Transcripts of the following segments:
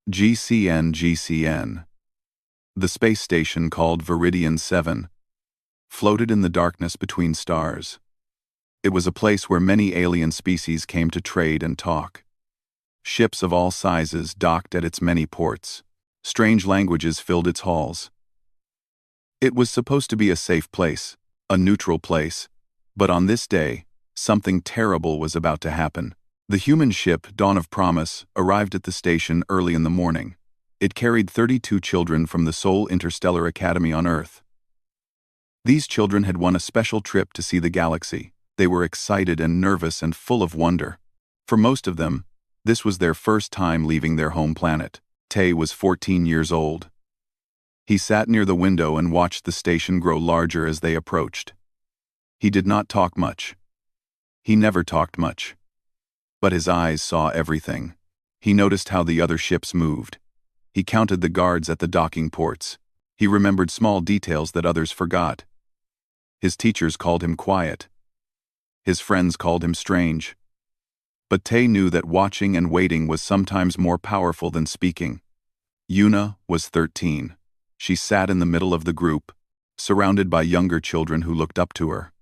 GCN. The space station called Viridian 7 floated in the darkness between stars. It was a place where many alien species came to trade and talk. Ships of all sizes docked at its many ports. Strange languages filled its halls. It was supposed to be a safe place, a neutral place, but on this day, something terrible was about to happen. The human ship, Dawn of Promise, arrived at the station early in the morning. It carried 32 children from the Seoul Interstellar Academy on Earth. These children had won a special trip to see the galaxy. They were excited and nervous and full of wonder. For most of them, this was their first time leaving their home planet. Tae was 14 years old. He sat near the window and watched the station grow larger as they approached. He did not talk much. He never talked much. But his eyes saw everything. He noticed how the other ships moved. He counted the guards at the docking ports. He remembered small details that others forgot. His teachers called him quiet. His friends called him strange. But Tae knew that watching and waiting was sometimes more powerful than speaking. Yuna was 13. She sat in the middle of the group, surrounded by younger children who looked up to her.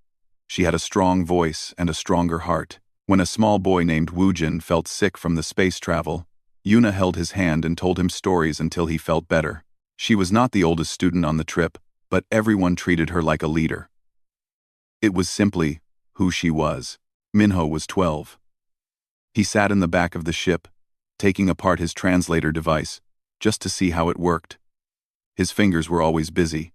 She had a strong voice and a stronger heart. When a small boy named Woojin felt sick from the space travel, Yuna held his hand and told him stories until he felt better. She was not the oldest student on the trip, but everyone treated her like a leader. It was simply who she was. Minho was 12. He sat in the back of the ship, taking apart his translator device, just to see how it worked. His fingers were always busy.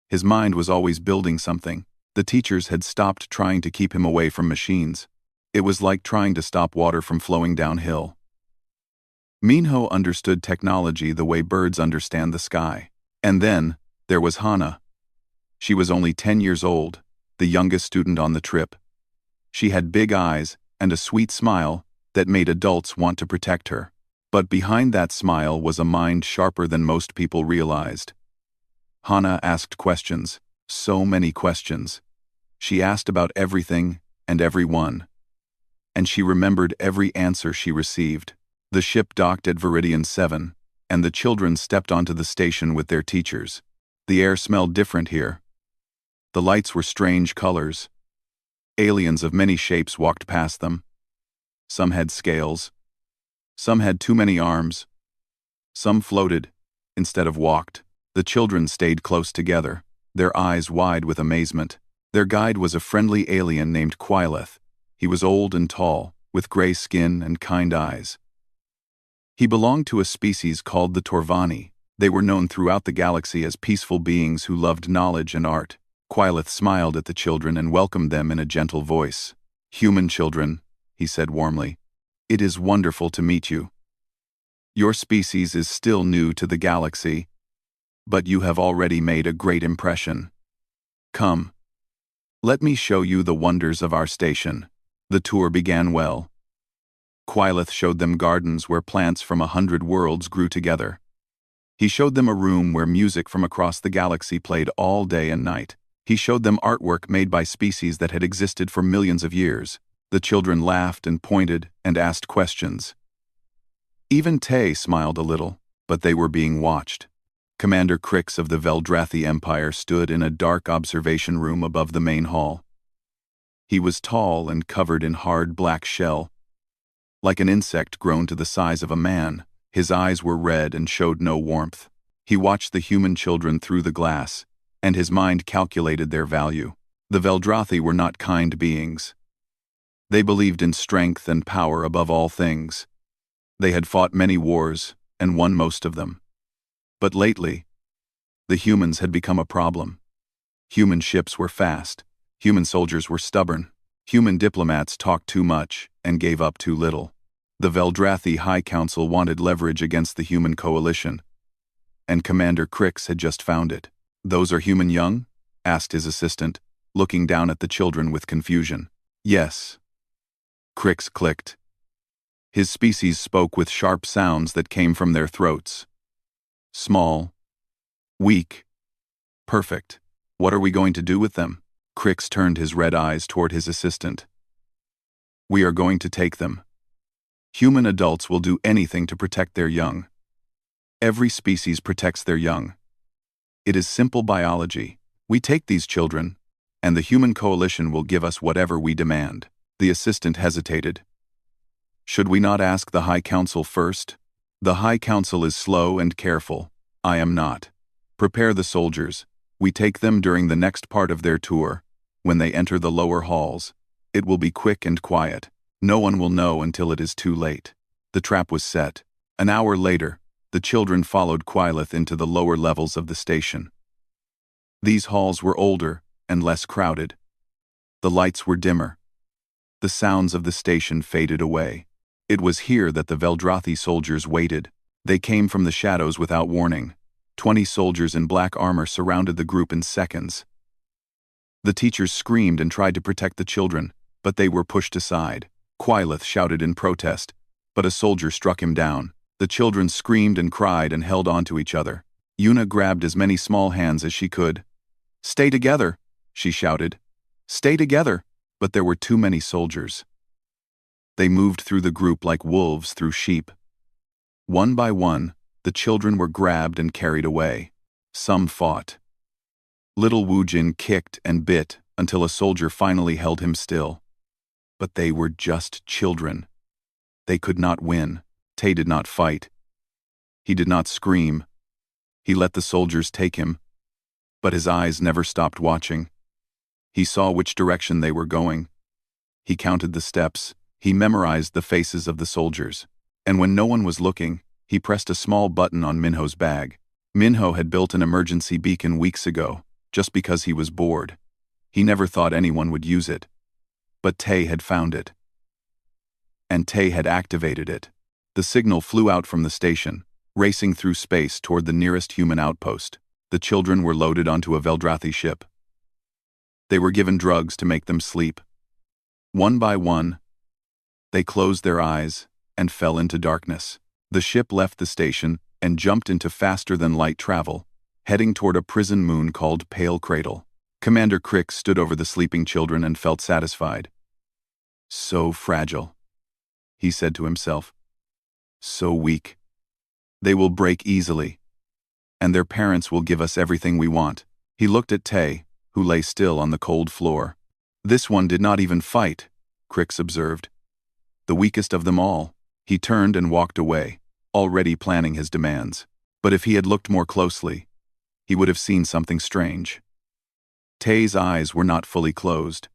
His mind was always building something. The teachers had stopped trying to keep him away from machines. It was like trying to stop water from flowing downhill. Minho understood technology the way birds understand the sky. And then, there was Hana. She was only 10 years old, the youngest student on the trip. She had big eyes and a sweet smile that made adults want to protect her. But behind that smile was a mind sharper than most people realized. Hana asked questions, so many questions. She asked about everything and everyone. And she remembered every answer she received. The ship docked at Viridian 7, and the children stepped onto the station with their teachers. The air smelled different here. The lights were strange colors. Aliens of many shapes walked past them. Some had scales. Some had too many arms. Some floated, instead of walked. The children stayed close together, their eyes wide with amazement. Their guide was a friendly alien named Quileth. He was old and tall, with gray skin and kind eyes. He belonged to a species called the Torvani. They were known throughout the galaxy as peaceful beings who loved knowledge and art. Quileth smiled at the children and welcomed them in a gentle voice. "Human children," he said warmly, "it is wonderful to meet you. Your species is still new to the galaxy, but you have already made a great impression. Come, let me show you the wonders of our station." The tour began well. Quileth showed them gardens where plants from 100 worlds grew together. He showed them a room where music from across the galaxy played all day and night. He showed them artwork made by species that had existed for millions of years. The children laughed and pointed and asked questions. Even Tae smiled a little, but they were being watched. Commander Crix of the Veldrathi Empire stood in a dark observation room above the main hall. He was tall and covered in hard black shell. Like an insect grown to the size of a man, his eyes were red and showed no warmth. He watched the human children through the glass, and his mind calculated their value. The Veldrathi were not kind beings. They believed in strength and power above all things. They had fought many wars and won most of them. But lately, the humans had become a problem. Human ships were fast. Human soldiers were stubborn. Human diplomats talked too much and gave up too little. The Veldrathi High Council wanted leverage against the human coalition, and Commander Crix had just found it. "Those are human young?" asked his assistant, looking down at the children with confusion. "Yes." Crix clicked. His species spoke with sharp sounds that came from their throats. "Small. Weak. Perfect. What are we going to do with them?" Crix turned his red eyes toward his assistant. "We are going to take them. Human adults will do anything to protect their young. Every species protects their young. It is simple biology. We take these children, and the human coalition will give us whatever we demand. The assistant hesitated. Should we not ask the High Council first? The High Council is slow and careful. I am not. Prepare the soldiers. We take them during the next part of their tour. When they enter the lower halls, it will be quick and quiet. No one will know until it is too late. The trap was set. An hour later, the children followed Quileth into the lower levels of the station. These halls were older and less crowded. The lights were dimmer. The sounds of the station faded away. It was here that the Veldrathi soldiers waited. They came from the shadows without warning. 20 soldiers in black armor surrounded the group in seconds. The teachers screamed and tried to protect the children, but they were pushed aside. Quileth shouted in protest, but a soldier struck him down. The children screamed and cried and held on to each other. Yuna grabbed as many small hands as she could. "Stay together," she shouted. "Stay together." But there were too many soldiers. They moved through the group like wolves through sheep. One by one, the children were grabbed and carried away. Some fought. Little Woojin kicked and bit until a soldier finally held him still. But they were just children. They could not win. Tay did not fight. He did not scream. He let the soldiers take him. But his eyes never stopped watching. He saw which direction they were going. He counted the steps. He memorized the faces of the soldiers. And when no one was looking, he pressed a small button on Minho's bag. Minho had built an emergency beacon weeks ago, just because he was bored. He never thought anyone would use it. But Tay had found it. And Tay had activated it. The signal flew out from the station, racing through space toward the nearest human outpost. The children were loaded onto a Veldrathi ship. They were given drugs to make them sleep. One by one, they closed their eyes and fell into darkness. The ship left the station and jumped into faster-than-light travel, heading toward a prison moon called Pale Cradle. Commander Crick stood over the sleeping children and felt satisfied. "So fragile," he said to himself. "So weak. They will break easily. And their parents will give us everything we want." He looked at Tay, who lay still on the cold floor. "This one did not even fight," Crix observed. "The weakest of them all." He turned and walked away, already planning his demands. But if he had looked more closely, he would have seen something strange. Tay's eyes were not fully closed.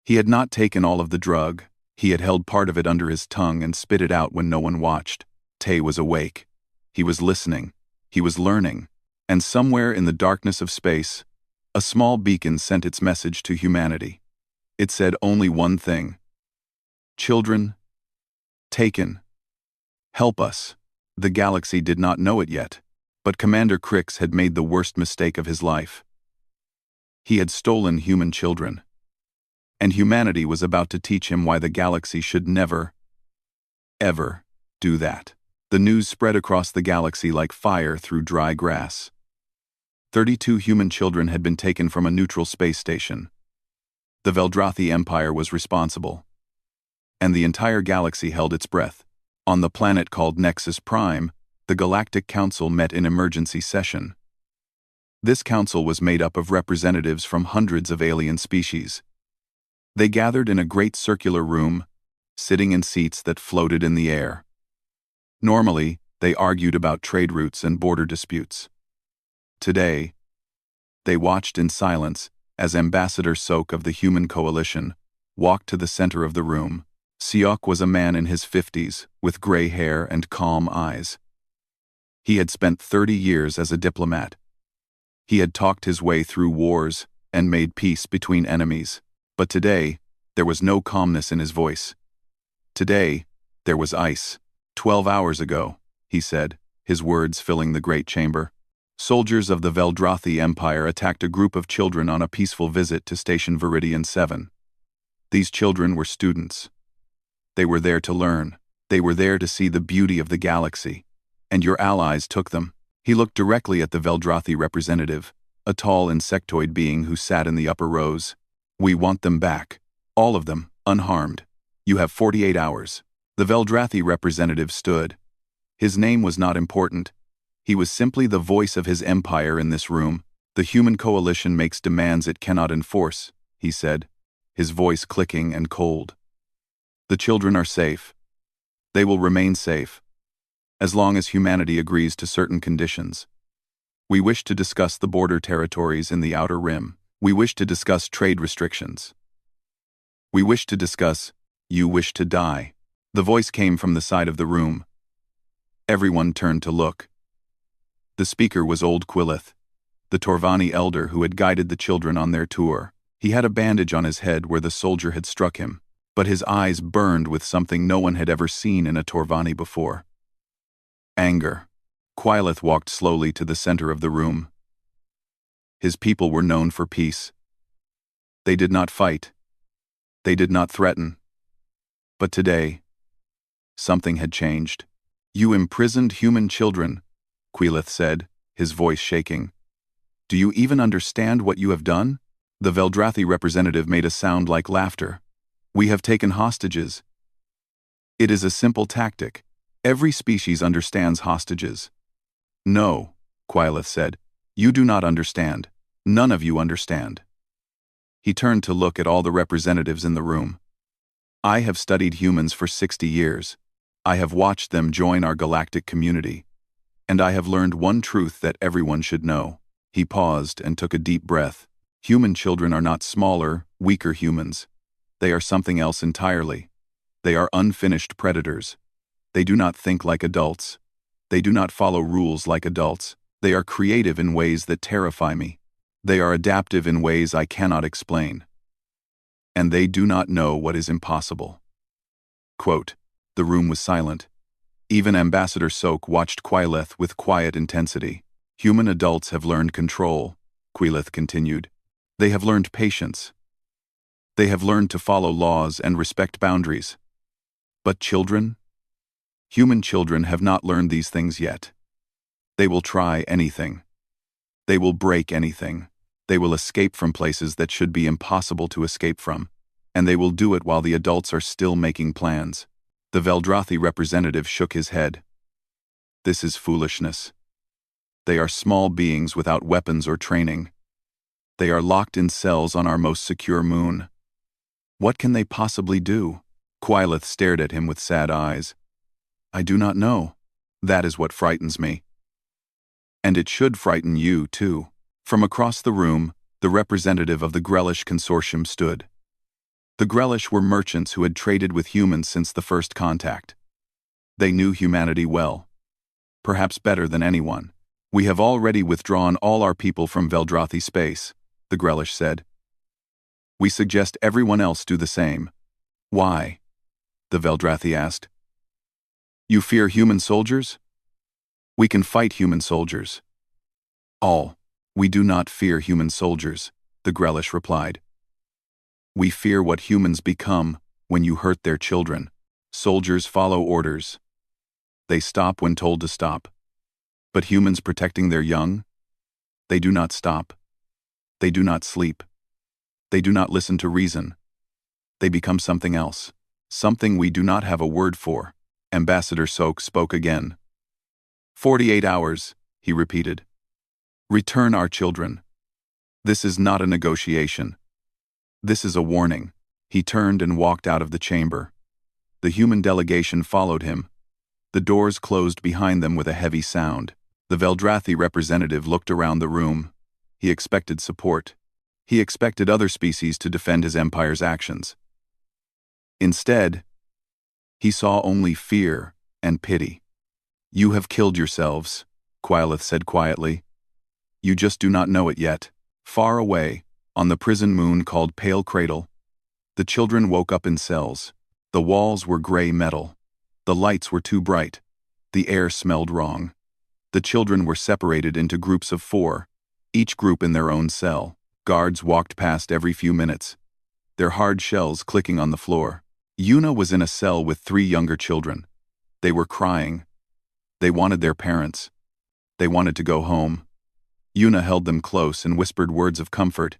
He had not taken all of the drug. He had held part of it under his tongue and spit it out when no one watched. Tay was awake. He was listening. He was learning. And somewhere in the darkness of space, a small beacon sent its message to humanity. It said only one thing. "Children, taken. Help us." The galaxy did not know it yet, but Commander Crix had made the worst mistake of his life. He had stolen human children. And humanity was about to teach him why the galaxy should never, ever do that. The news spread across the galaxy like fire through dry grass. 32 human children had been taken from a neutral space station. The Veldrathi Empire was responsible. And the entire galaxy held its breath. On the planet called Nexus Prime, the Galactic Council met in emergency session. This council was made up of representatives from hundreds of alien species. They gathered in a great circular room, sitting in seats that floated in the air. Normally, they argued about trade routes and border disputes. Today, they watched in silence as Ambassador Sok of the Human Coalition walked to the center of the room. Siok was a man in his 50s, with gray hair and calm eyes. He had spent 30 years as a diplomat. He had talked his way through wars and made peace between enemies. But today, there was no calmness in his voice. Today, there was ice. 12 hours ago, he said, his words filling the great chamber. Soldiers of the Veldrathi Empire attacked a group of children on a peaceful visit to Station Viridian 7. These children were students. They were there to learn. They were there to see the beauty of the galaxy. And your allies took them. He looked directly at the Veldrathi representative, a tall insectoid being who sat in the upper rows. "We want them back. All of them, unharmed. You have 48 hours. The Veldrathi representative stood. His name was not important. He was simply the voice of his empire in this room. The human coalition makes demands it cannot enforce, he said, his voice clicking and cold. The children are safe. They will remain safe, as long as humanity agrees to certain conditions. We wish to discuss the border territories in the Outer Rim. We wish to discuss trade restrictions. We wish to discuss, you wish to die. The voice came from the side of the room. Everyone turned to look. The speaker was old Quillith, the Torvani elder who had guided the children on their tour. He had a bandage on his head where the soldier had struck him, but his eyes burned with something no one had ever seen in a Torvani before. Anger. Quillith walked slowly to the center of the room. His people were known for peace. They did not fight. They did not threaten. But today, something had changed. You imprisoned human children, Quillith said, his voice shaking. Do you even understand what you have done? The Veldrathi representative made a sound like laughter. We have taken hostages. It is a simple tactic. Every species understands hostages. No, Quillith said. You do not understand. None of you understand. He turned to look at all the representatives in the room. I have studied humans for 60 years. I have watched them join our galactic community. And I have learned one truth that everyone should know. He paused and took a deep breath. Human children are not smaller, weaker humans. They are something else entirely. They are unfinished predators. They do not think like adults. They do not follow rules like adults. They are creative in ways that terrify me. They are adaptive in ways I cannot explain. And they do not know what is impossible. Quote, the room was silent. Even Ambassador Soak watched Quillith with quiet intensity. Human adults have learned control, Quillith continued. They have learned patience. They have learned to follow laws and respect boundaries. But children? Human children have not learned these things yet. They will try anything. They will break anything. They will escape from places that should be impossible to escape from. And they will do it while the adults are still making plans. The Veldrathi representative shook his head. This is foolishness. They are small beings without weapons or training. They are locked in cells on our most secure moon. What can they possibly do? Quillith stared at him with sad eyes. I do not know. That is what frightens me. And it should frighten you, too. From across the room, the representative of the Grellish consortium stood. The Grellish were merchants who had traded with humans since the first contact. They knew humanity well. Perhaps better than anyone. We have already withdrawn all our people from Veldrathi space, the Grellish said. We suggest everyone else do the same. Why? The Veldrathi asked. You fear human soldiers? We can fight human soldiers. All. We do not fear human soldiers, the Grellish replied. We fear what humans become when you hurt their children. Soldiers follow orders. They stop when told to stop. But humans protecting their young? They do not stop. They do not sleep. They do not listen to reason. They become something else. Something we do not have a word for. Ambassador Soak spoke again. 48 hours, he repeated. Return our children. This is not a negotiation. This is a warning. He turned and walked out of the chamber. The human delegation followed him. The doors closed behind them with a heavy sound. The Veldrathi representative looked around the room. He expected support. He expected other species to defend his empire's actions. Instead, he saw only fear and pity. You have killed yourselves, Quillith said quietly. You just do not know it yet. Far away, on the prison moon called Pale Cradle, the children woke up in cells. The walls were gray metal. The lights were too bright. The air smelled wrong. The children were separated into groups of 4, each group in their own cell. Guards walked past every few minutes, their hard shells clicking on the floor. Yuna was in a cell with 3 younger children. They were crying. They wanted their parents. They wanted to go home. Yuna held them close and whispered words of comfort,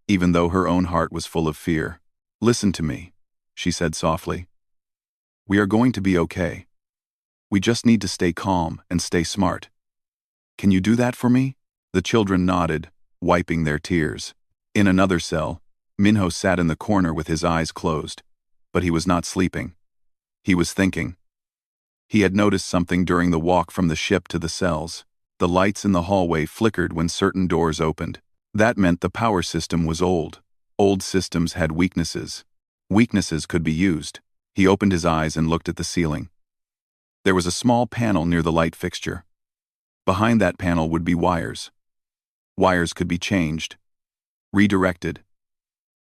even though her own heart was full of fear. Listen to me, she said softly. We are going to be okay. We just need to stay calm and stay smart. Can you do that for me? The children nodded, wiping their tears. In another cell, Minho sat in the corner with his eyes closed. But he was not sleeping. He was thinking. He had noticed something during the walk from the ship to the cells. The lights in the hallway flickered when certain doors opened. That meant the power system was old. Old systems had weaknesses. Weaknesses could be used. He opened his eyes and looked at the ceiling. There was a small panel near the light fixture. Behind that panel would be wires. Wires could be changed, redirected,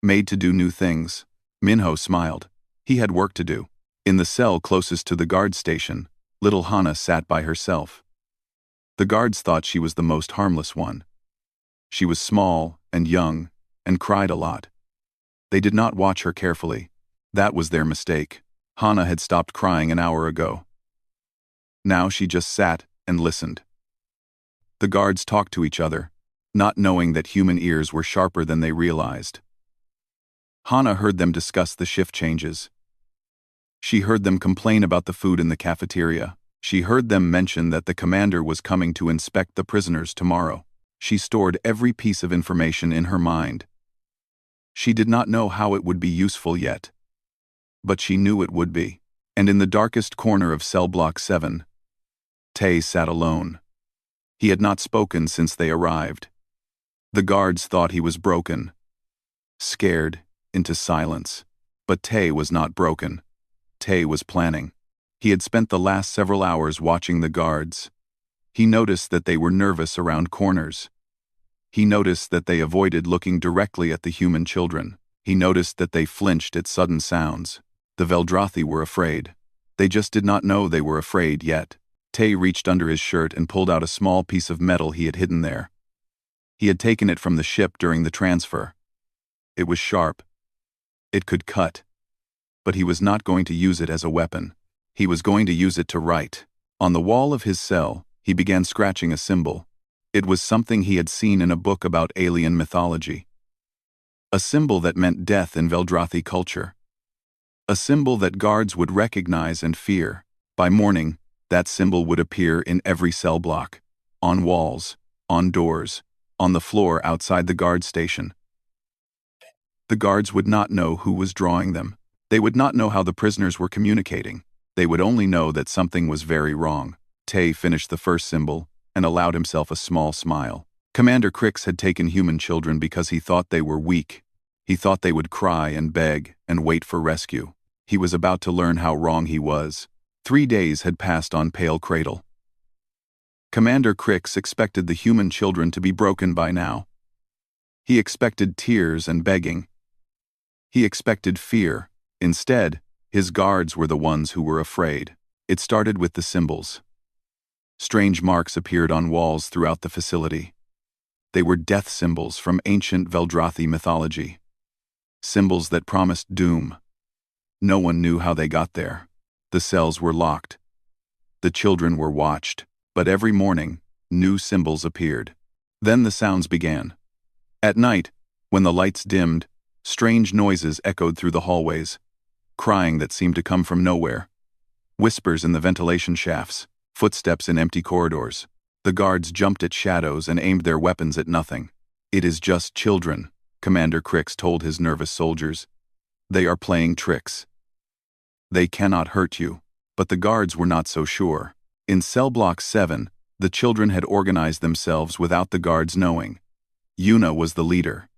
made to do new things. Minho smiled. He had work to do. In the cell closest to the guard station, little Hana sat by herself. The guards thought she was the most harmless one. She was small and young and cried a lot. They did not watch her carefully. That was their mistake. Hana had stopped crying an hour ago. Now she just sat and listened. The guards talked to each other, not knowing that human ears were sharper than they realized. Hana heard them discuss the shift changes. She heard them complain about the food in the cafeteria. She heard them mention that the commander was coming to inspect the prisoners tomorrow. She stored every piece of information in her mind. She did not know how it would be useful yet. But she knew it would be. And in the darkest corner of cell block 7, Tay sat alone. He had not spoken since they arrived. The guards thought he was broken, scared into silence. But Tay was not broken. Tay was planning. He had spent the last several hours watching the guards. He noticed that they were nervous around corners. He noticed that they avoided looking directly at the human children. He noticed that they flinched at sudden sounds. The Veldrathi were afraid. They just did not know they were afraid yet. Tay reached under his shirt and pulled out a small piece of metal he had hidden there. He had taken it from the ship during the transfer. It was sharp. It could cut. But he was not going to use it as a weapon. He was going to use it to write. On the wall of his cell, he began scratching a symbol. It was something he had seen in a book about alien mythology. A symbol that meant death in Veldrathi culture. A symbol that guards would recognize and fear. By morning, that symbol would appear in every cell block, on walls, on doors, on the floor outside the guard station. The guards would not know who was drawing them. They would not know how the prisoners were communicating. They would only know that something was very wrong. Tay finished the first symbol and allowed himself a small smile. Commander Crix had taken human children because he thought they were weak. He thought they would cry and beg and wait for rescue. He was about to learn how wrong he was. 3 days had passed on Pale Cradle. Commander Crix expected the human children to be broken by now. He expected tears and begging. He expected fear. Instead, his guards were the ones who were afraid. It started with the symbols. Strange marks appeared on walls throughout the facility. They were death symbols from ancient Veldrathi mythology. Symbols that promised doom. No one knew how they got there. The cells were locked. The children were watched. But every morning, new symbols appeared. Then the sounds began. At night, when the lights dimmed, strange noises echoed through the hallways. Crying that seemed to come from nowhere. Whispers in the ventilation shafts. Footsteps in empty corridors. The guards jumped at shadows and aimed their weapons at nothing. "It is just children," Commander Crix told his nervous soldiers. "They are playing tricks. They cannot hurt you." But the guards were not so sure. In cell block 7, the children had organized themselves without the guards knowing. Yuna was the leader.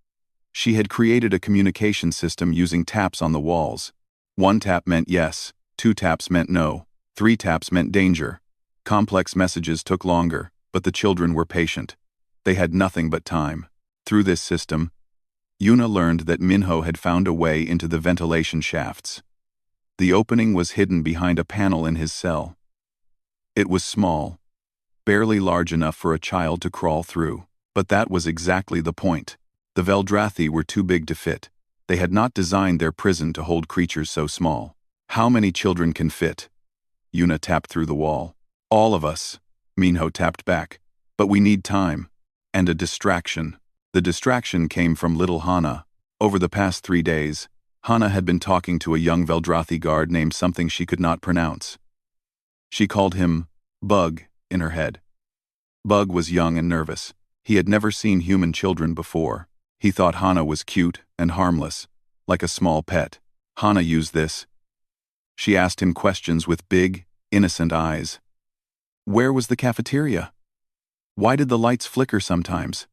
She had created a communication system using taps on the walls. 1 tap meant yes, 2 taps meant no, 3 taps meant danger. Complex messages took longer, but the children were patient. They had nothing but time. Through this system, Yuna learned that Minho had found a way into the ventilation shafts. The opening was hidden behind a panel in his cell. It was small, barely large enough for a child to crawl through. But that was exactly the point. The Veldrathi were too big to fit. They had not designed their prison to hold creatures so small. "How many children can fit?" Yuna tapped through the wall. "All of us," Minho tapped back. "But we need time. And a distraction." The distraction came from little Hana. Over the past 3 days, Hana had been talking to a young Veldrathi guard named something she could not pronounce. She called him Bug in her head. Bug was young and nervous. He had never seen human children before. He thought Hana was cute and harmless, like a small pet. Hana used this. She asked him questions with big, innocent eyes. Where was the cafeteria? Why did the lights flicker sometimes?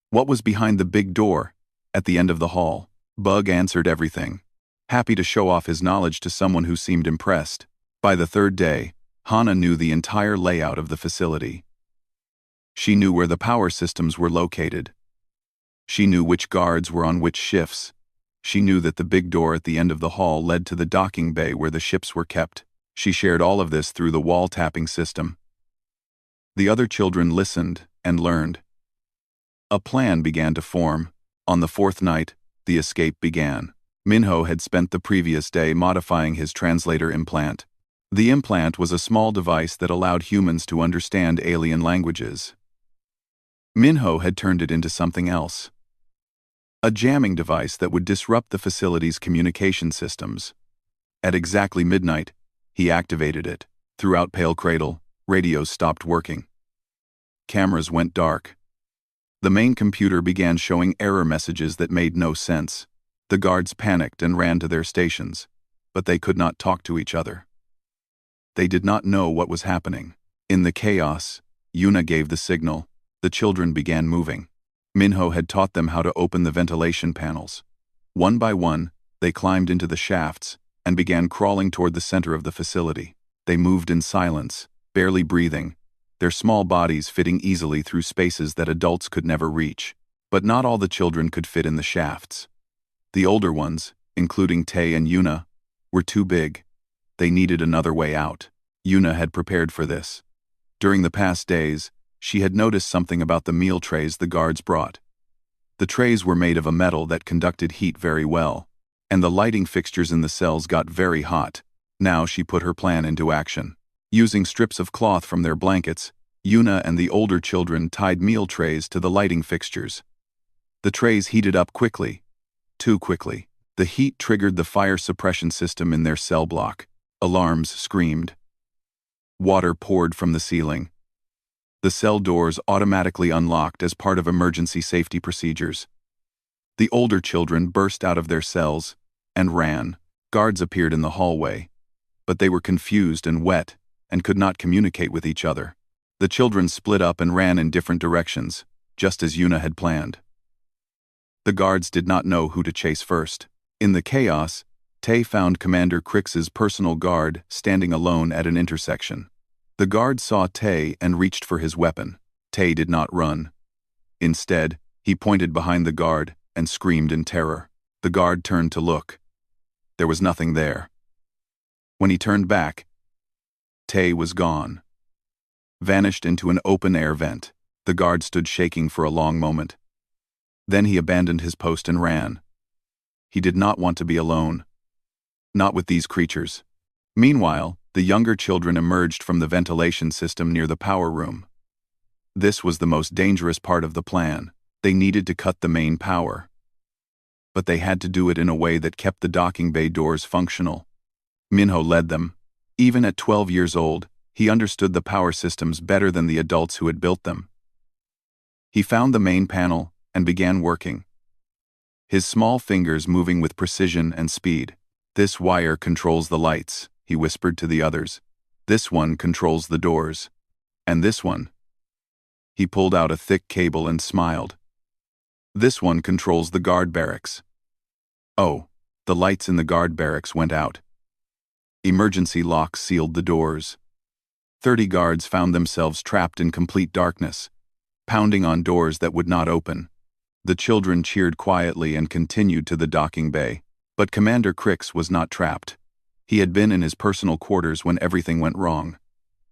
What was behind the big door, at the end of the hall? Bug answered everything, happy to show off his knowledge to someone who seemed impressed. By the third day, Hana knew the entire layout of the facility. She knew where the power systems were located. She knew which guards were on which shifts. She knew that the big door at the end of the hall led to the docking bay where the ships were kept. She shared all of this through the wall tapping system. The other children listened and learned. A plan began to form. On the fourth night, the escape began. Minho had spent the previous day modifying his translator implant. The implant was a small device that allowed humans to understand alien languages. Minho had turned it into something else. A jamming device that would disrupt the facility's communication systems. At exactly midnight, he activated it. Throughout Pale Cradle, radios stopped working. Cameras went dark. The main computer began showing error messages that made no sense. The guards panicked and ran to their stations, but they could not talk to each other. They did not know what was happening. In the chaos, Yuna gave the signal. The children began moving. Minho had taught them how to open the ventilation panels. One by one, they climbed into the shafts and began crawling toward the center of the facility. They moved in silence, barely breathing, their small bodies fitting easily through spaces that adults could never reach. But not all the children could fit in the shafts. The older ones, including Tay and Yuna, were too big. They needed another way out. Yuna had prepared for this. During the past days, she had noticed something about the meal trays the guards brought. The trays were made of a metal that conducted heat very well, and the lighting fixtures in the cells got very hot. Now she put her plan into action. Using strips of cloth from their blankets, Yuna and the older children tied meal trays to the lighting fixtures. The trays heated up quickly. Too quickly. The heat triggered the fire suppression system in their cell block. Alarms screamed. Water poured from the ceiling. The cell doors automatically unlocked as part of emergency safety procedures. The older children burst out of their cells and ran. Guards appeared in the hallway, but they were confused and wet and could not communicate with each other. The children split up and ran in different directions, just as Yuna had planned. The guards did not know who to chase first. In the chaos, Tay found Commander Crix's personal guard standing alone at an intersection. The guard saw Tay and reached for his weapon. Tay did not run. Instead, he pointed behind the guard and screamed in terror. The guard turned to look. There was nothing there. When he turned back, Tay was gone. Vanished into an open-air vent. The guard stood shaking for a long moment. Then he abandoned his post and ran. He did not want to be alone. Not with these creatures. Meanwhile, the younger children emerged from the ventilation system near the power room. This was the most dangerous part of the plan. They needed to cut the main power. But they had to do it in a way that kept the docking bay doors functional. Minho led them. Even at 12 years old, he understood the power systems better than the adults who had built them. He found the main panel and began working. His small fingers moving with precision and speed. This wire controls the lights, he whispered to the others. This one controls the doors. And this one. He pulled out a thick cable and smiled. This one controls the guard barracks. Oh, the lights in the guard barracks went out. Emergency locks sealed the doors. 30 guards found themselves trapped in complete darkness, pounding on doors that would not open. The children cheered quietly and continued to the docking bay. But Commander Crix was not trapped. He had been in his personal quarters when everything went wrong.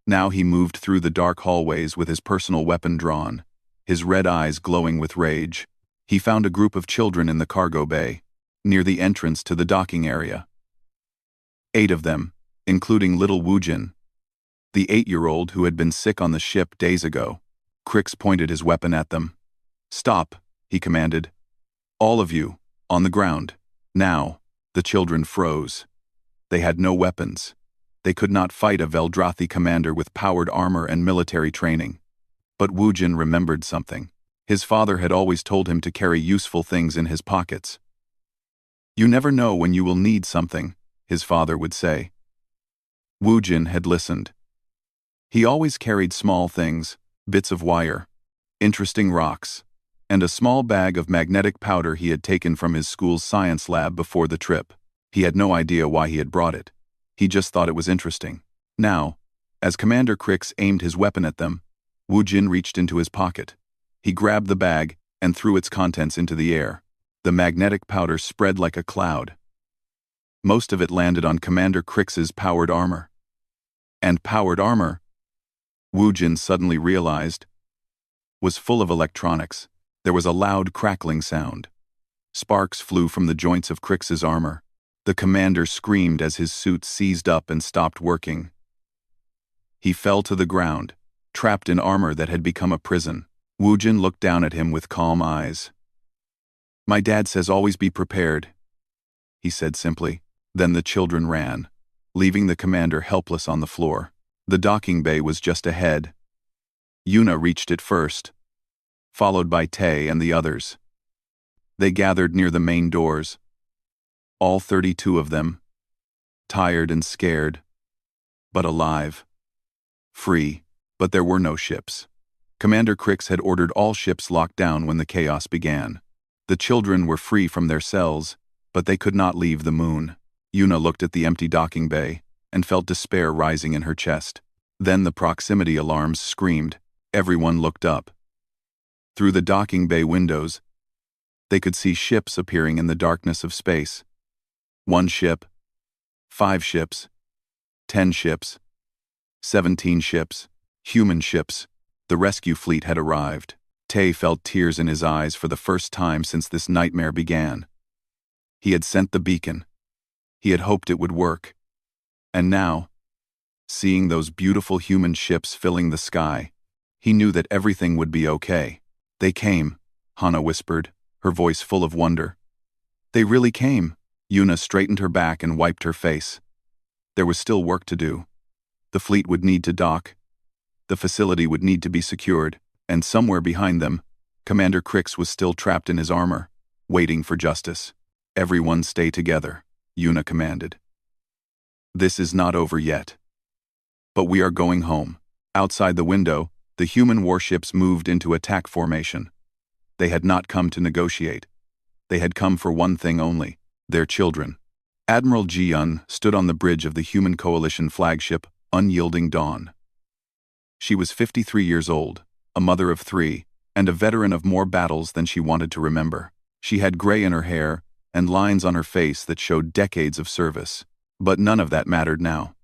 Now he moved through the dark hallways with his personal weapon drawn, his red eyes glowing with rage. He found a group of children in the cargo bay, near the entrance to the docking area. 8 of them, including little Woojin, the 8-year-old who had been sick on the ship days ago. Crix pointed his weapon at them. Stop, he commanded. All of you, on the ground. Now, the children froze. They had no weapons. They could not fight a Veldrathi commander with powered armor and military training. But Woojin remembered something. His father had always told him to carry useful things in his pockets. "You never know when you will need something," his father would say. Woojin had listened. He always carried small things, bits of wire, interesting rocks, and a small bag of magnetic powder he had taken from his school's science lab before the trip. He had no idea why he had brought it. He just thought it was interesting. Now, as Commander Crix aimed his weapon at them, Woojin reached into his pocket. He grabbed the bag and threw its contents into the air. The magnetic powder spread like a cloud. Most of it landed on Commander Crix's powered armor. And powered armor, Woojin suddenly realized, was full of electronics. There was a loud crackling sound. Sparks flew from the joints of Crix's armor. The commander screamed as his suit seized up and stopped working. He fell to the ground, trapped in armor that had become a prison. Woojin looked down at him with calm eyes. "My dad says always be prepared," he said simply. Then the children ran, leaving the commander helpless on the floor. The docking bay was just ahead. Yuna reached it first, followed by Tae and the others. They gathered near the main doors, all 32 of them, tired and scared, but alive. Free, but there were no ships. Commander Crix had ordered all ships locked down when the chaos began. The children were free from their cells, but they could not leave the moon. Yuna looked at the empty docking bay and felt despair rising in her chest. Then the proximity alarms screamed. Everyone looked up. Through the docking bay windows, they could see ships appearing in the darkness of space. 1 ship, 5 ships, 10 ships, 17 ships, human ships. The rescue fleet had arrived. Tae felt tears in his eyes for the first time since this nightmare began. He had sent the beacon. He had hoped it would work. And now, seeing those beautiful human ships filling the sky, he knew that everything would be okay. "They came," Hana whispered, her voice full of wonder. "They really came." Yuna straightened her back and wiped her face. There was still work to do. The fleet would need to dock. The facility would need to be secured, and somewhere behind them, Commander Crix was still trapped in his armor, waiting for justice. "Everyone stay together," Yuna commanded. "This is not over yet. But we are going home." Outside the window, the human warships moved into attack formation. They had not come to negotiate. They had come for one thing only: their children. Admiral Ji-yun stood on the bridge of the human coalition flagship, Unyielding Dawn. She was 53 years old, a mother of 3, and a veteran of more battles than she wanted to remember. She had gray in her hair and lines on her face that showed decades of service. But none of that mattered now.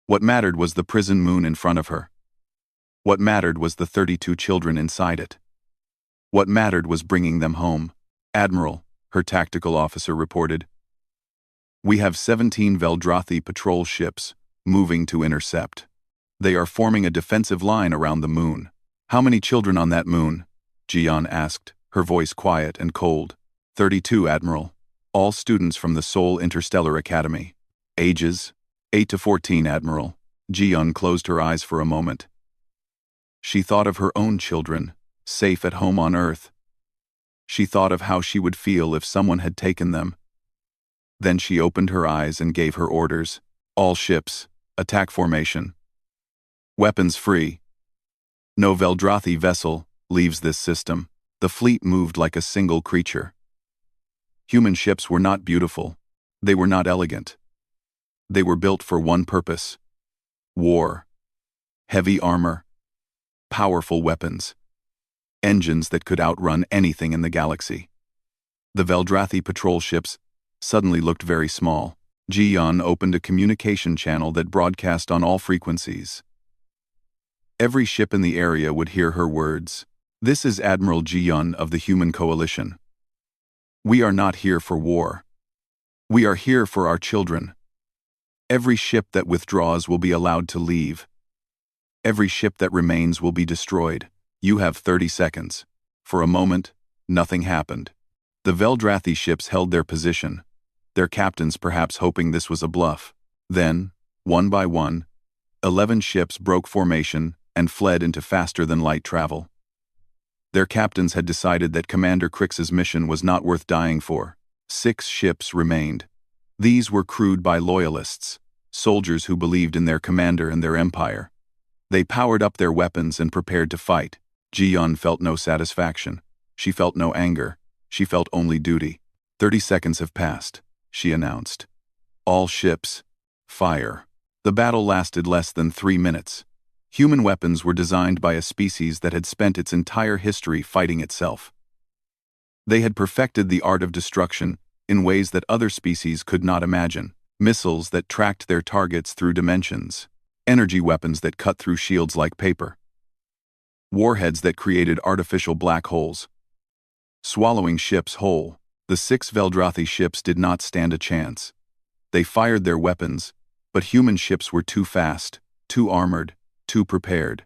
What mattered was the prison moon in front of her. What mattered was the 32 children inside it. What mattered was bringing them home. "Admiral," her tactical officer reported, "we have 17 Veldrathi patrol ships moving to intercept. They are forming a defensive line around the moon." "How many children on that moon?" Ji-yun asked, her voice quiet and cold. 32, Admiral. All students from the Seoul Interstellar Academy. Ages? 8 to 14, Admiral. Ji-yun closed her eyes for a moment. She thought of her own children, safe at home on Earth. She thought of how she would feel if someone had taken them. Then she opened her eyes and gave her orders. "All ships, attack formation. Weapons free. No Veldrathi vessel leaves this system." The fleet moved like a single creature. Human ships were not beautiful. They were not elegant. They were built for one purpose: war. Heavy armor. Powerful weapons. Engines that could outrun anything in the galaxy. The Veldrathi patrol ships suddenly looked very small. Ji-yun opened a communication channel that broadcast on all frequencies. Every ship in the area would hear her words. "This is Admiral Ji-yun of the Human Coalition. We are not here for war. We are here for our children. Every ship that withdraws will be allowed to leave. Every ship that remains will be destroyed. You have 30 seconds. For a moment, nothing happened. The Veldrathi ships held their position, their captains perhaps hoping this was a bluff. Then, one by one, 11 ships broke formation and fled into faster-than-light travel. Their captains had decided that Commander Crix's mission was not worth dying for. 6 ships remained. These were crewed by loyalists, soldiers who believed in their commander and their empire. They powered up their weapons and prepared to fight. Ji-yeon felt no satisfaction. She felt no anger. She felt only duty. 30 seconds have passed, she announced. All ships, fire. The battle lasted less than 3 minutes. Human weapons were designed by a species that had spent its entire history fighting itself. They had perfected the art of destruction in ways that other species could not imagine. Missiles that tracked their targets through dimensions. Energy weapons that cut through shields like paper. Warheads that created artificial black holes. Swallowing ships whole, the 6 Veldrathi ships did not stand a chance. They fired their weapons, but human ships were too fast, too armored, too prepared.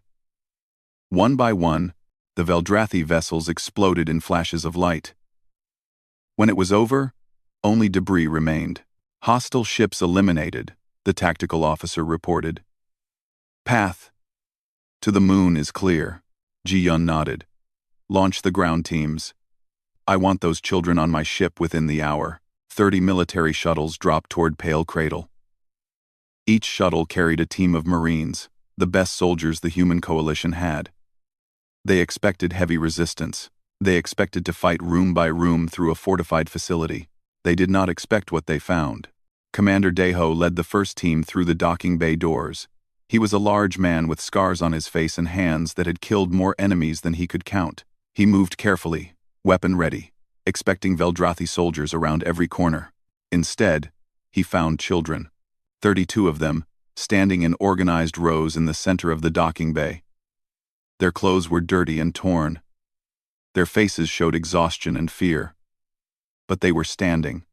One by one, the Veldrathi vessels exploded in flashes of light. When it was over, only debris remained. Hostile ships eliminated, the tactical officer reported. Path to the moon is clear, Ji-yeon nodded. Launch the ground teams. I want those children on my ship within the hour. 30 military shuttles dropped toward Pale Cradle. Each shuttle carried a team of Marines, the best soldiers the human coalition had. They expected heavy resistance. They expected to fight room by room through a fortified facility. They did not expect what they found. Commander Daeho led the first team through the docking bay doors. He was a large man with scars on his face and hands that had killed more enemies than he could count. He moved carefully, weapon ready, expecting Veldrathi soldiers around every corner. Instead, he found children. 32 of them, standing in organized rows in the center of the docking bay. Their clothes were dirty and torn. Their faces showed exhaustion and fear. But they were standing.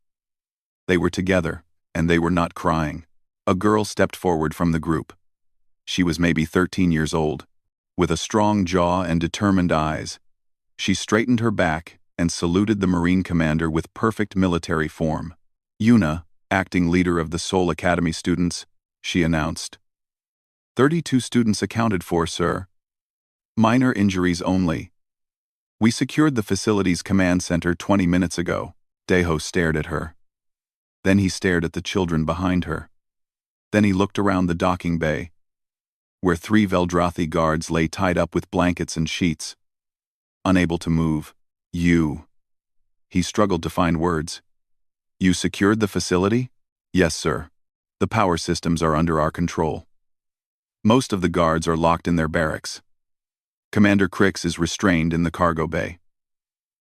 They were together, and they were not crying. A girl stepped forward from the group. She was maybe 13 years old, with a strong jaw and determined eyes. She straightened her back and saluted the Marine commander with perfect military form. Yuna, acting leader of the Seoul Academy students, she announced. 32 students accounted for, sir. Minor injuries only. We secured the facility's command center 20 minutes ago. Daeho stared at her. Then he stared at the children behind her. Then he looked around the docking bay, where 3 Veldrathi guards lay tied up with blankets and sheets, unable to move. You. He struggled to find words. You secured the facility? Yes, sir. The power systems are under our control. Most of the guards are locked in their barracks. Commander Crix is restrained in the cargo bay.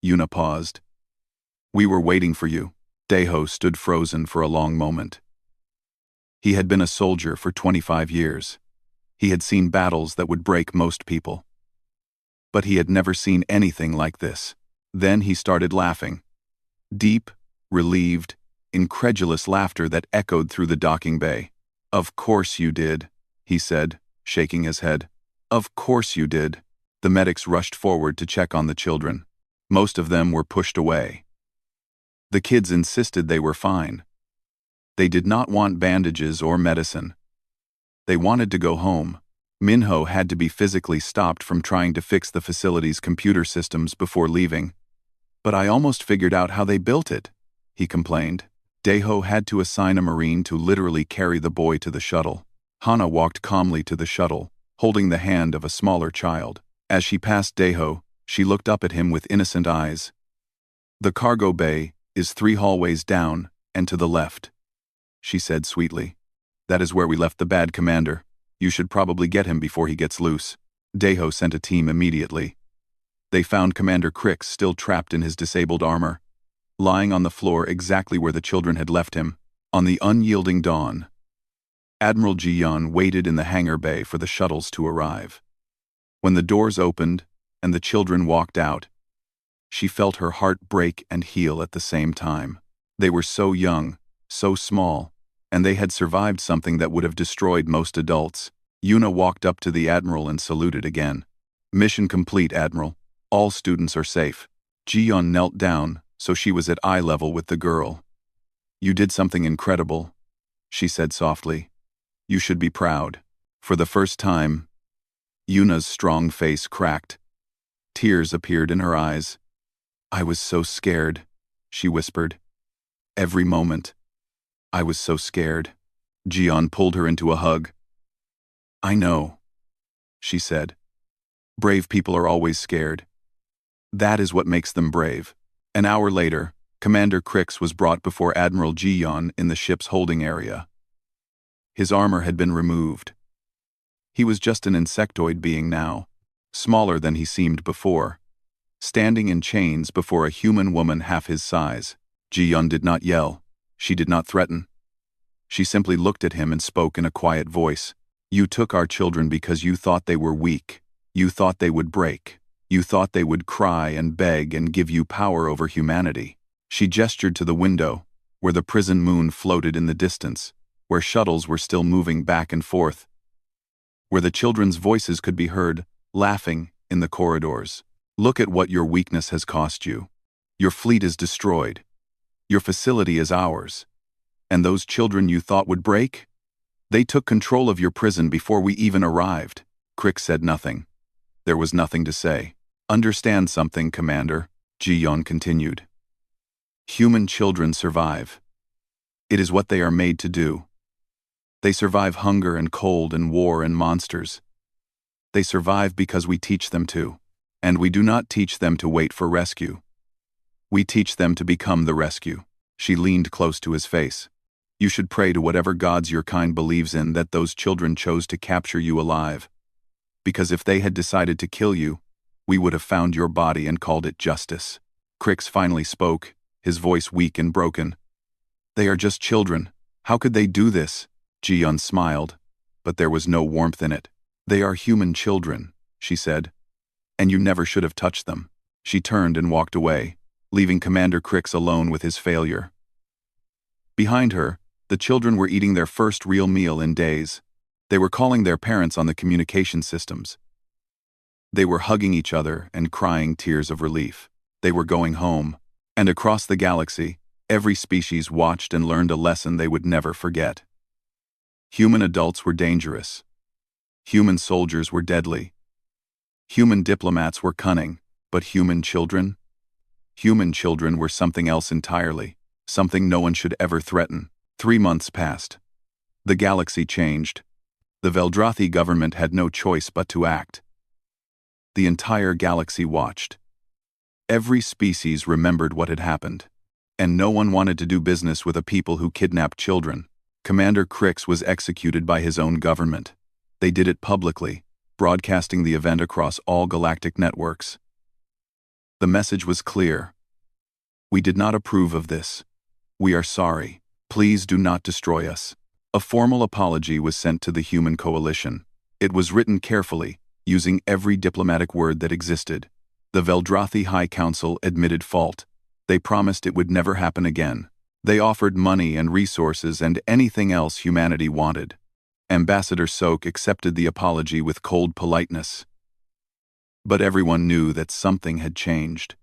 Yuna paused. We were waiting for you. Daeho stood frozen for a long moment. He had been a soldier for 25 years. He had seen battles that would break most people. But he had never seen anything like this. Then he started laughing. Deep, relieved, incredulous laughter that echoed through the docking bay. Of course you did, he said, shaking his head. Of course you did. The medics rushed forward to check on the children. Most of them were pushed away. The kids insisted they were fine. They did not want bandages or medicine. They wanted to go home. Minho had to be physically stopped from trying to fix the facility's computer systems before leaving. But I almost figured out how they built it, he complained. Daeho had to assign a Marine to literally carry the boy to the shuttle. Hana walked calmly to the shuttle, holding the hand of a smaller child. As she passed Daeho, she looked up at him with innocent eyes. The cargo bay is 3 hallways down and to the left, she said sweetly. That is where we left the bad commander. You should probably get him before he gets loose. Daeho sent a team immediately. They found Commander Crix still trapped in his disabled armor, lying on the floor exactly where the children had left him, on the unyielding dawn. Admiral Ji-yeon waited in the hangar bay for the shuttles to arrive. When the doors opened and the children walked out, she felt her heart break and heal at the same time. They were so young, so small, and they had survived something that would have destroyed most adults. Yuna walked up to the Admiral and saluted again. Mission complete, Admiral. All students are safe. Ji-yeon knelt down, so she was at eye level with the girl. You did something incredible, she said softly. You should be proud. For the first time, Yuna's strong face cracked. Tears appeared in her eyes. "I was so scared," she whispered. "Every moment. I was so scared." Jian pulled her into a hug. "I know," she said. "Brave people are always scared. That is what makes them brave." An hour later, Commander Crix was brought before Admiral Jian in the ship's holding area. His armor had been removed. He was just an insectoid being now, smaller than he seemed before, standing in chains before a human woman half his size. Jian did not yell. She did not threaten. She simply looked at him and spoke in a quiet voice. "You took our children because you thought they were weak. You thought they would break. You thought they would cry and beg and give you power over humanity." She gestured to the window, where the prison moon floated in the distance, where shuttles were still moving back and forth, where the children's voices could be heard, laughing, in the corridors. "Look at what your weakness has cost you. Your fleet is destroyed. Your facility is ours. And those children you thought would break? They took control of your prison before we even arrived." Crick said nothing. There was nothing to say. "Understand something, Commander," Jian continued. "Human children survive. It is what they are made to do. They survive hunger and cold and war and monsters. They survive because we teach them to. And we do not teach them to wait for rescue. We teach them to become the rescue." She leaned close to his face. "You should pray to whatever gods your kind believes in that those children chose to capture you alive. Because if they had decided to kill you, we would have found your body and called it justice." Crix finally spoke, his voice weak and broken. "They are just children. How could they do this?" Jian smiled, but there was no warmth in it. "They are human children," she said. "And you never should have touched them." She turned and walked away, leaving Commander Crix alone with his failure. Behind her, the children were eating their first real meal in days. They were calling their parents on the communication systems. They were hugging each other and crying tears of relief. They were going home. And across the galaxy, every species watched and learned a lesson they would never forget. Human adults were dangerous. Human soldiers were deadly. Human diplomats were cunning, but human children? Human children were something else entirely, something no one should ever threaten. 3 months passed. The galaxy changed. The Veldrathi government had no choice but to act. The entire galaxy watched. Every species remembered what had happened. And no one wanted to do business with a people who kidnapped children. Commander Crix was executed by his own government. They did it publicly, broadcasting the event across all galactic networks. The message was clear. "We did not approve of this. We are sorry. Please do not destroy us." A formal apology was sent to the Human Coalition. It was written carefully, using every diplomatic word that existed. The Veldrathi High Council admitted fault. They promised it would never happen again. They offered money and resources and anything else humanity wanted. Ambassador Sok accepted the apology with cold politeness. But everyone knew that something had changed.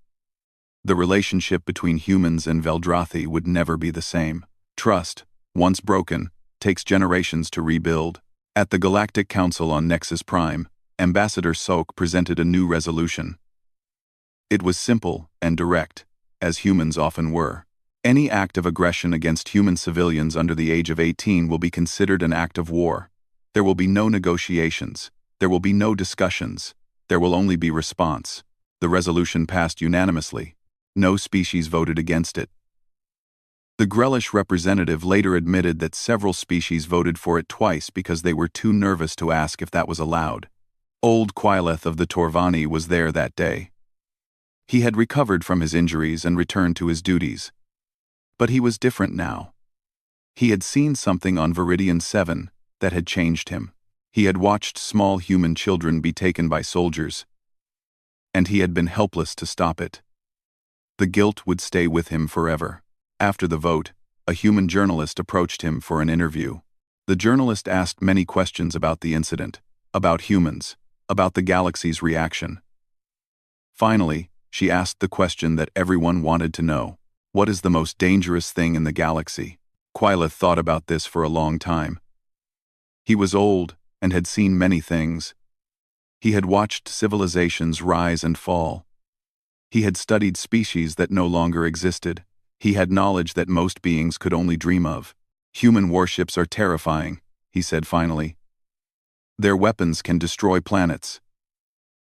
The relationship between humans and Veldrathi would never be the same. Trust, once broken, takes generations to rebuild. At the Galactic Council on Nexus Prime, Ambassador Sok presented a new resolution. It was simple and direct, as humans often were. Any act of aggression against human civilians under the age of 18 will be considered an act of war. There will be no negotiations. There will be no discussions. There will only be response. The resolution passed unanimously. No species voted against it. The Grellish representative later admitted that several species voted for it twice because they were too nervous to ask if that was allowed. Old Quileth of the Torvani was there that day. He had recovered from his injuries and returned to his duties. But he was different now. He had seen something on Viridian 7 that had changed him. He had watched small human children be taken by soldiers, and he had been helpless to stop it. The guilt would stay with him forever. After the vote, a human journalist approached him for an interview. The journalist asked many questions about the incident, about humans, about the galaxy's reaction. Finally, she asked the question that everyone wanted to know. What is the most dangerous thing in the galaxy? Quileth thought about this for a long time. He was old and had seen many things. He had watched civilizations rise and fall. He had studied species that no longer existed. He had knowledge that most beings could only dream of. Human warships are terrifying, he said finally. Their weapons can destroy planets.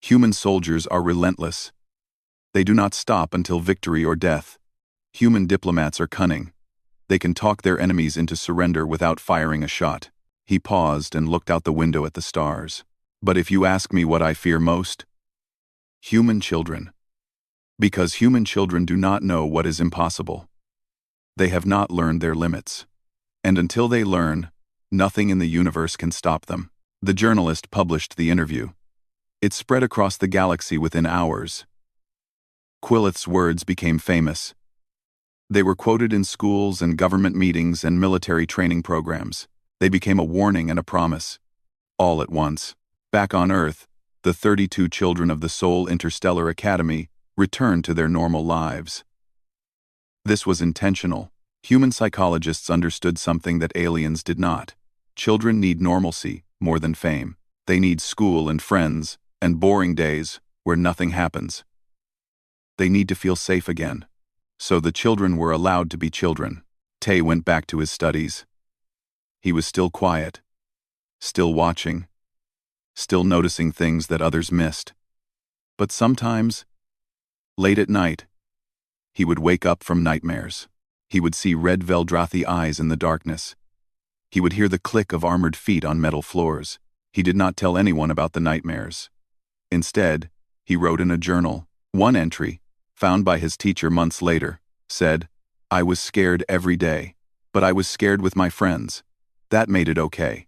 Human soldiers are relentless. They do not stop until victory or death. Human diplomats are cunning. They can talk their enemies into surrender without firing a shot. He paused and looked out the window at the stars. But if you ask me what I fear most, human children. Because human children do not know what is impossible. They have not learned their limits. And until they learn, nothing in the universe can stop them. The journalist published the interview. It spread across the galaxy within hours. Quillith's words became famous. They were quoted in schools and government meetings and military training programs. They became a warning and a promise. All at once. Back on Earth, the 32 children of the Seoul Interstellar Academy returned to their normal lives. This was intentional. Human psychologists understood something that aliens did not. Children need normalcy more than fame. They need school and friends, and boring days where nothing happens. They need to feel safe again. So the children were allowed to be children. Tay went back to his studies. He was still quiet, still watching, still noticing things that others missed. But sometimes, late at night, he would wake up from nightmares. He would see red Veldrathi eyes in the darkness. He would hear the click of armored feet on metal floors. He did not tell anyone about the nightmares. Instead, he wrote in a journal. One entry, found by his teacher months later, said, "I was scared every day, but I was scared with my friends. That made it okay."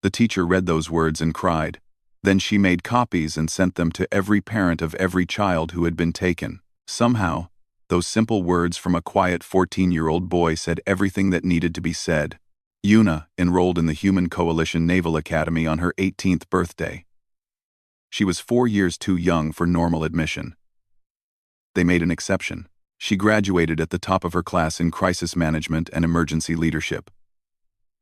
The teacher read those words and cried. Then she made copies and sent them to every parent of every child who had been taken. Somehow, those simple words from a quiet 14-year-old boy said everything that needed to be said. Yuna enrolled in the Human Coalition Naval Academy on her 18th birthday. She was 4 years too young for normal admission. They made an exception. She graduated at the top of her class in crisis management and emergency leadership.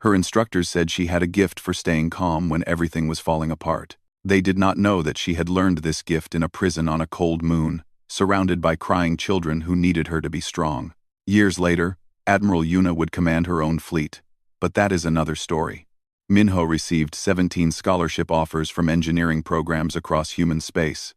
Her instructors said she had a gift for staying calm when everything was falling apart. They did not know that she had learned this gift in a prison on a cold moon, surrounded by crying children who needed her to be strong. Years later, Admiral Yuna would command her own fleet. But that is another story. Minho received 17 scholarship offers from engineering programs across human space.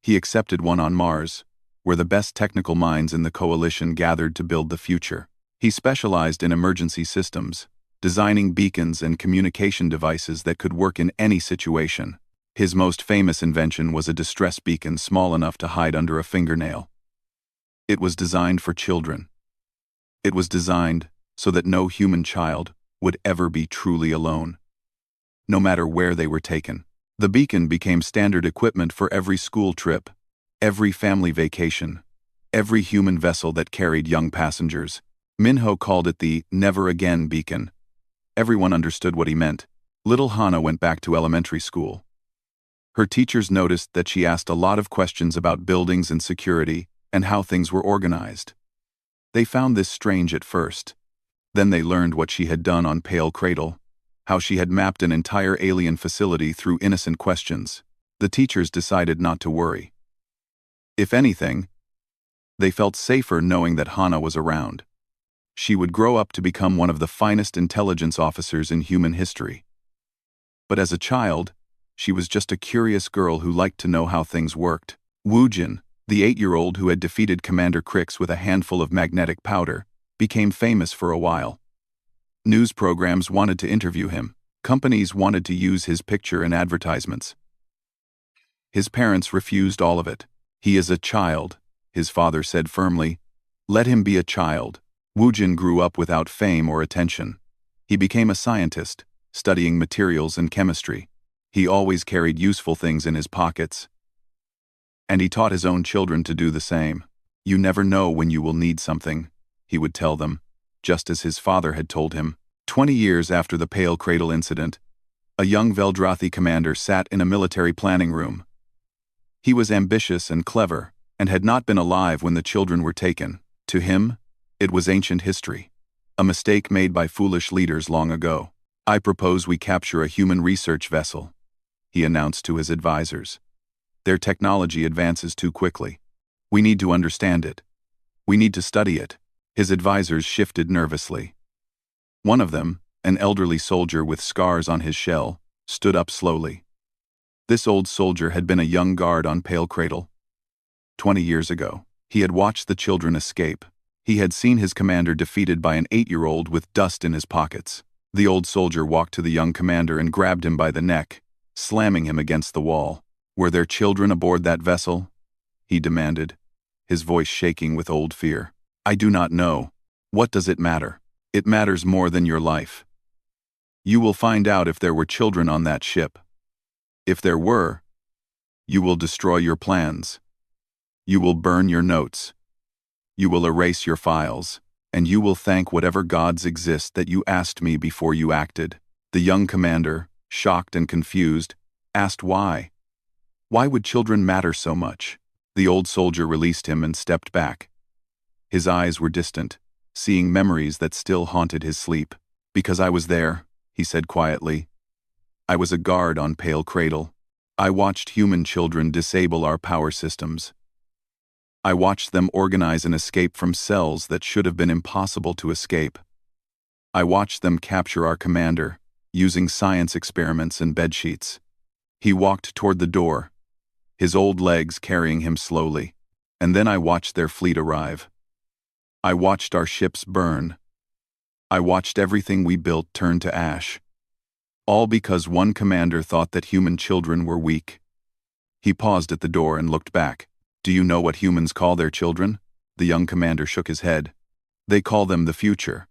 He accepted one on Mars, where the best technical minds in the coalition gathered to build the future. He specialized in emergency systems, designing beacons and communication devices that could work in any situation. His most famous invention was a distress beacon small enough to hide under a fingernail. It was designed for children. It was designed so that no human child would ever be truly alone, no matter where they were taken. The beacon became standard equipment for every school trip, every family vacation, every human vessel that carried young passengers. Minho called it the Never Again beacon. Everyone understood what he meant. Little Hana went back to elementary school. Her teachers noticed that she asked a lot of questions about buildings and security and how things were organized. They found this strange at first. Then they learned what she had done on Pale Cradle, how she had mapped an entire alien facility through innocent questions. The teachers decided not to worry. If anything, they felt safer knowing that Hana was around. She would grow up to become one of the finest intelligence officers in human history. But as a child, she was just a curious girl who liked to know how things worked. Woojin, the 8-year-old who had defeated Commander Crix with a handful of magnetic powder, became famous for a while. News programs wanted to interview him. Companies wanted to use his picture in advertisements. His parents refused all of it. "He is a child," his father said firmly. "Let him be a child." Woojin grew up without fame or attention. He became a scientist, studying materials and chemistry. He always carried useful things in his pockets. And he taught his own children to do the same. "You never know when you will need something," he would tell them, just as his father had told him. 20 years after the Pale Cradle incident, a young Veldrathi commander sat in a military planning room. He was ambitious and clever, and had not been alive when the children were taken. To him, it was ancient history, a mistake made by foolish leaders long ago. "I propose we capture a human research vessel. he announced to his advisors. Their technology advances too quickly. We need to understand it. We need to study it. His advisors shifted nervously. One of them, an elderly soldier with scars on his shell, stood up slowly. This old soldier had been a young guard on Pale Cradle. 20 years ago, he had watched the children escape. He had seen his commander defeated by an 8-year-old with dust in his pockets. The old soldier walked to the young commander and grabbed him by the neck, slamming him against the wall. "Were there children aboard that vessel?" he demanded, his voice shaking with old fear. "I do not know. What does it matter? It matters more than your life. You will find out if there were children on that ship. If there were, you will destroy your plans. You will burn your notes. You will erase your files, and you will thank whatever gods exist that you asked me before you acted." The young commander, shocked and confused, asked why. Why would children matter so much? The old soldier released him and stepped back. His eyes were distant, seeing memories that still haunted his sleep. "Because I was there," he said quietly. "I was a guard on Pale Cradle. I watched human children disable our power systems. I watched them organize an escape from cells that should have been impossible to escape. I watched them capture our commander, using science experiments and bedsheets." He walked toward the door, his old legs carrying him slowly. "And then I watched their fleet arrive. I watched our ships burn. I watched everything we built turn to ash. All because one commander thought that human children were weak." He paused at the door and looked back. "Do you know what humans call their children?" The young commander shook his head. "They call them the future.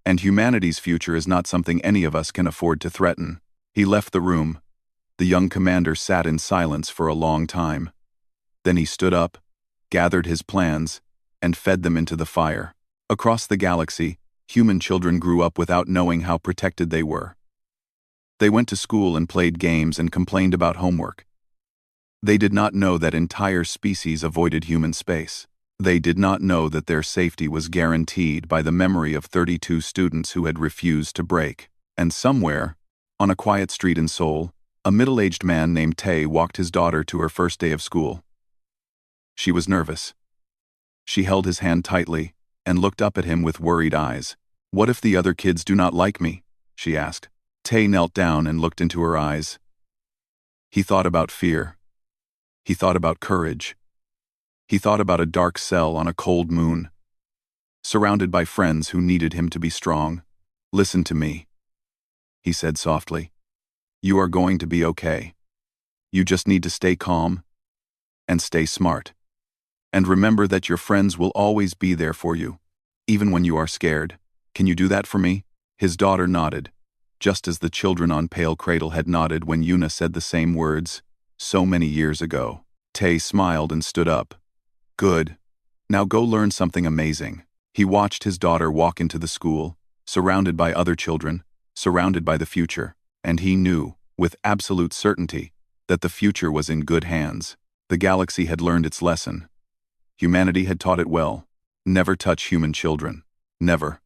And humanity's future is not something any of us can afford to threaten." He left the room. The young commander sat in silence for a long time. Then he stood up, gathered his plans, and fed them into the fire. Across the galaxy, human children grew up without knowing how protected they were. They went to school and played games and complained about homework. They did not know that entire species avoided human space. They did not know that their safety was guaranteed by the memory of 32 students who had refused to break. And somewhere, on a quiet street in Seoul, a middle-aged man named Tae walked his daughter to her first day of school. She was nervous. She held his hand tightly and looked up at him with worried eyes. "What if the other kids do not like me?" she asked. Tae knelt down and looked into her eyes. He thought about fear. He thought about courage. He thought about a dark cell on a cold moon, surrounded by friends who needed him to be strong. "Listen to me," he said softly. "You are going to be okay. You just need to stay calm and stay smart. And remember that your friends will always be there for you, even when you are scared. Can you do that for me?" His daughter nodded, just as the children on Pale Cradle had nodded when Yuna said the same words so many years ago. Tae smiled and stood up. "Good. Now go learn something amazing." He watched his daughter walk into the school, surrounded by other children, surrounded by the future, and he knew, with absolute certainty, that the future was in good hands. The galaxy had learned its lesson. Humanity had taught it well. Never touch human children. Never.